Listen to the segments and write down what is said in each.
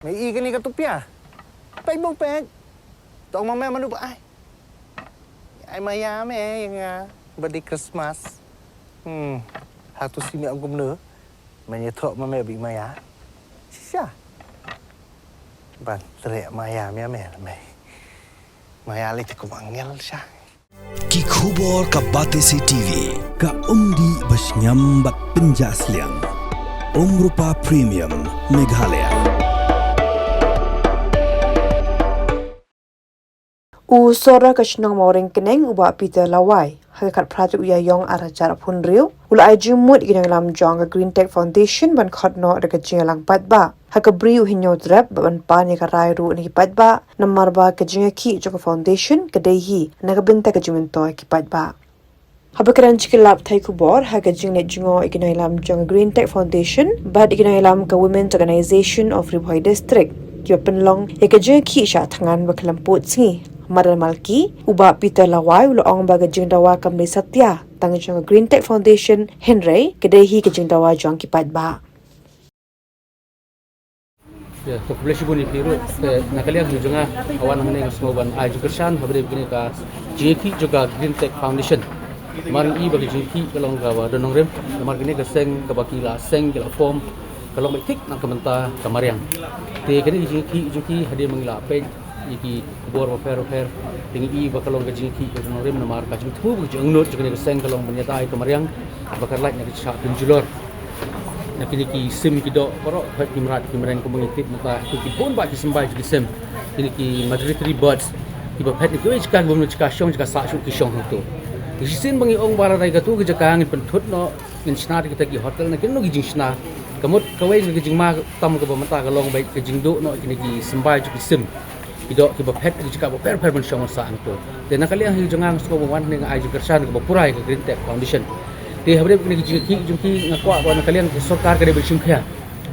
Mày y cái này cái tụp à? Bánh bông bẹt. Tao mà mẹ mà núp ai? Ai mà ya mẹ yang birthday Christmas. Satu si mẹ ông cũng nữa. Mày nhớ thọ mà mẹ bị mày á. Sao? Bạn trẻ maya mẹ mẹ mày. Maya lấy cũng angel sa. Ki khubor ka Batesi TV ka umdi basnyam bat penjaslian. Rupa Premium Meghalaya. Sora kashnang moring keneng uba Peter Lawai hakikat project uyayong arajar pun riu ulai jumut Jingïalang jong Green Tech Foundation ban khotno de Jingïalang Paidbah hakabri uhinyo drep ban pani karai ru ni Paidbah namar ba Jingïaki jong foundation kedehi nagabenta kajumento ki Paidbah habakaran chikilap thai kubor hakajingnet jungo Jingïalang jong Green Tech Foundation bad Jingïalang ka Women's Organization of Lawai District ki penlong Jingïaki sha thangan bakalamput singi Madal Malki, uba Peter Lawai uloong baga jingdawa kamli satya, tangan jong Green Tech Foundation, Henry, kedehi ke jingdawa jong ki Paidbah. Ya, to populasi buni piru, nakalian juga awan mengenai semoban education, habis begini ka Jingïaki juga Green Tech Foundation. Kemarin i bagi Jingïaki kalau gawa donong rem, kemarin ini keseng kabakila seng kila form, kalau metik nak kementah kamariang. Te kini Jingïaki hadir mengila pej. Iki bor fair tinggi bakalong ke Jingïaki ke norim namar ka jing tu jeng not jeng seng kalong menyatai kemariang bakar like nak cak penjulor nak ki sim ki do korok hat kimrat kimren ko mengitip mata ki pun ba ki sembai ki sim ki migratory birds ki ba pet ki kan bom ka shong ka sa shu ki shong tu ki sin bangi ong bara dai ka tu ki jakang penthut no in sna kita ki hotel na kin no ki jing sna kamut kawai ki jing ma tam ko ba mata kalong bai ki jing do no ki sembai ki sim Idok ki bapet ki jika bapet men shong sa anto. De nakali ang hijangang sko wan ning ai jikersan ki bapurai ki Green Tech Foundation. De habre ni Jingïaki jungki ngakwa ba nakali ang sarkar ka de bersimkhya.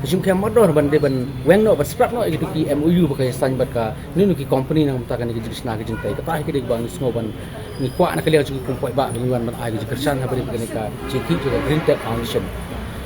Bersimkhya modor ban de ban weng no ba scrap no ki MOU ba ka san bat ka ni ki company nang ta ka ni jikisna ki jingtai ka ta ki de ba ni sko ban ni kwa nakali ang ki kumpoi ba ni wan ban ai jikersan habre ki ka Jingïaki juga Green Tech Foundation.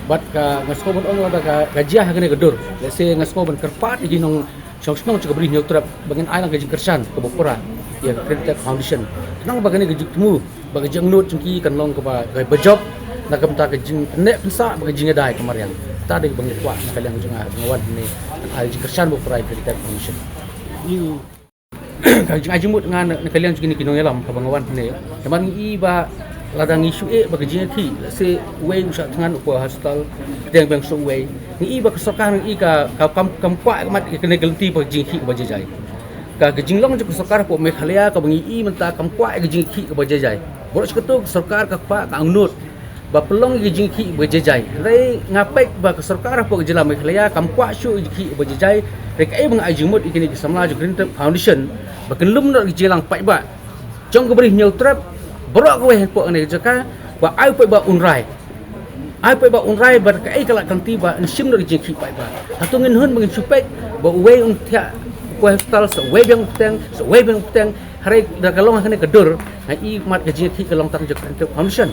Bat ka ngasko ban ong ba ka gajiah ka ni gadur. Let's say ngasko ban kerpat ki nong Song juga beri nyok terap bagian air lang kajing kersan ke Bopora ya Green Tech Foundation. Nang bagian kajing temu bagian not cungki kan long ke bagai berjob nak kemta kajing nek pensa bagian adai kemarin. Tadi bagian kuat nak kalian jangan ngawan ni air kersan Bopora Green Tech Foundation. You kajing ajimut ngan nak kalian cungki ni Jingïalang ke bangawan ni. Teman i ba ladang isu bagi Jingïaki se way usah tangan upah hospital yang bang so way ni iba kesokan i ka kampa mat kena gelti bagi Jingïaki bagi jai ka Jingïalang juga kesokan po Meghalaya ka bangi i menta kampa ke Jingïaki bagi jai boros ketu sarkar ka pa ka angnut ba pelong ke Jingïaki bagi jai lai ngapai ba sarkar po jela Meghalaya kampa syu Jingïaki bagi jai rek ai bang ajimut ikini ke samla Green Tech Foundation ba kelum nak Jingïalang Paidbah jong ke beri nyau trap borok kowe po ni jaka ba ai po ba unrai ber kai kala kanti ba sim no Jingïaki Paidbah atu ngin hun mengin supek ba we un tia ko hospital so we bang teng hari da kalong kene kedur ha i mat ke Jingïaki kalong tang Green Tech Foundation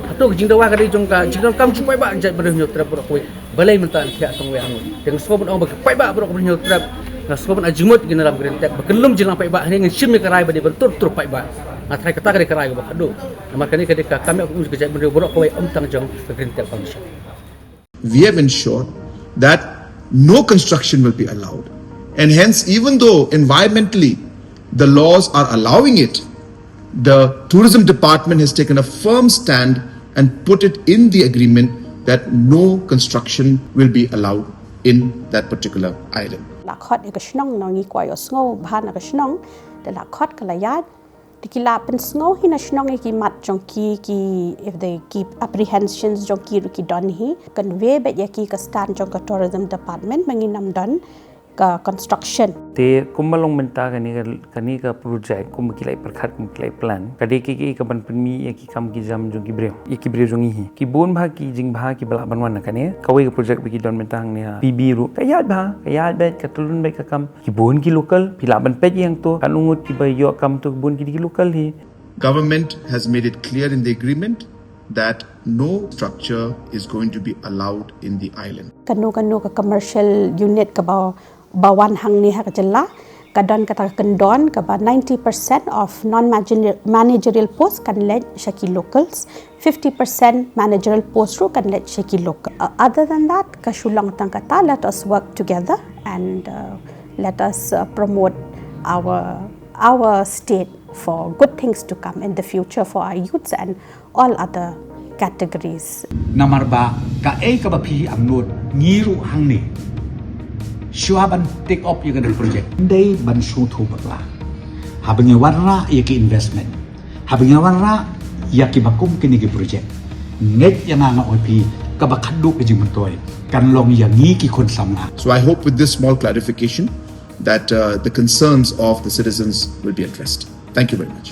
atu jing dawa ka di jong ka jing kam chupai ba jai ber nyo trap borok kowe balai mentan tia tong we angun teng so bon ong ba Paidbah borok ber nyo trap na so bon ajimut gin dalam Green Tech ba kelum Jingïalang Paidbah ni ngin sim ni karai ba di bentur tur Paidbah Atrai kata kali kerai ba kado. Makanya ketika kami aku kerja beri borok kowe tang jong Green Tech Foundation. We have ensured that no construction will be allowed, and hence even though environmentally the laws are allowing it, the tourism department has taken a firm stand and put it in the agreement that no construction will be allowed in that particular island. Lakot ikasnong nongi kwayo sngo bahan ikasnong de lakot kalayat dikila pensngo hinasnong iki mat jongki ki if they keep apprehensions jongki ki don hi convey bet yaki ka stand jong ka tourism department manginam don ka construction te kumalong menta kani ka project kum kilai perkhat kum kilai plan kade ki ka ban penmi ki kam ki jam jong ki breu jong hi ki bon bha ki jing bha ki bala banwan kane kawai ka project ki don mentang ni pb ru kayat bet ka tulun bet ka kam ki bon ki local pila ban pet yang to kan ungut ki bay yo kam to bon ki local hi. Government has made it clear in the agreement that no structure is going to be allowed in the island. Kanu ka commercial unit ka ba bawan hang ni hakajala kadon kata kendon kaba 90% of non-managerial posts kan led Shaki locals, 50% managerial posts ru kan led Shaki local. Other than that, kashulang tang kata, let us work together and let us promote our state for good things to come in the future for our youths and all other categories. Namarba ka ka bapi amnod ngiru hangni. Shuaban take up yung project. Day ban sutu bakla. Habang warna yaki investment. Habang warna yaki bakum kini ki project. Net yang nga opi kabakaduk ke jimatoy. Kan long yangi ki kon samna. So I hope with this small clarification that the concerns of the citizens will be addressed. Thank you very much.